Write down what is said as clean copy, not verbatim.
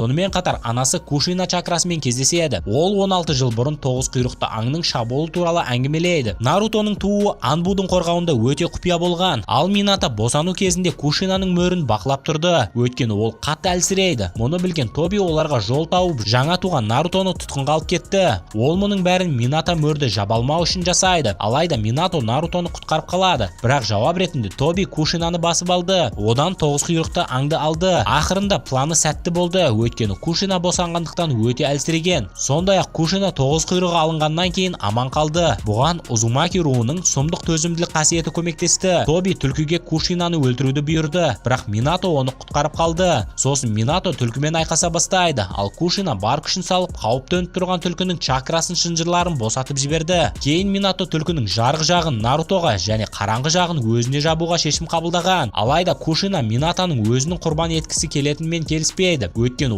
Сонымен қатар анасы Кушина чакрасымен кездеседі. Ол 16 жыл бұрын тоғыз құйрықты аңның шабуылы туралы әңгімелейді. Нарутоның тууы Анбудың қорғауында өте құпия болған. Ал Минато босану кезінде Кушинаның мөрін бақылап тұрды, өйткені ол қатты әлсірейді. Мұны білген Тоби оларға жол тауып, жаңа туған Нарутоны тұтқынға алып кетті. Ол мұның бәрін Минато мөрді жабалмау үшін жасайды. Алайда Минато Нарутоны құтқарып қалады. Бірақ жауап ретінде Тоби Кушинаны басып алды. Одан тоғыз құйрықты аңды алды. Ақырында планы сәтті болды, өйткені Кушина босанғандықтан өте әлсіреген. Сондай-ақ Кушина тоғыз құйрығы алынғаннан кейін аман қалды. Бұған Узумаки руының сұмдық төзімділік қасиеті көмектесті. Тоби түлкіге Кушинаны өлтіруді бұйырды, бірақ Минато оны құтқарып қалды. Сосын Минато түлкімен айқаса бастайды, ал Кушина бар күшін салып қауіп төніп тұрған түлкінің чакрасын шынжырларын босатып жіберді. Кейін Минато түлкінің жарық жағын Нарутоға және қараңғы жағын өзіне жабуға шешім қабылдаған. Алайда Кушина Минатоның өзінің құрбан еткісі келетінмен келіспейді, өйткені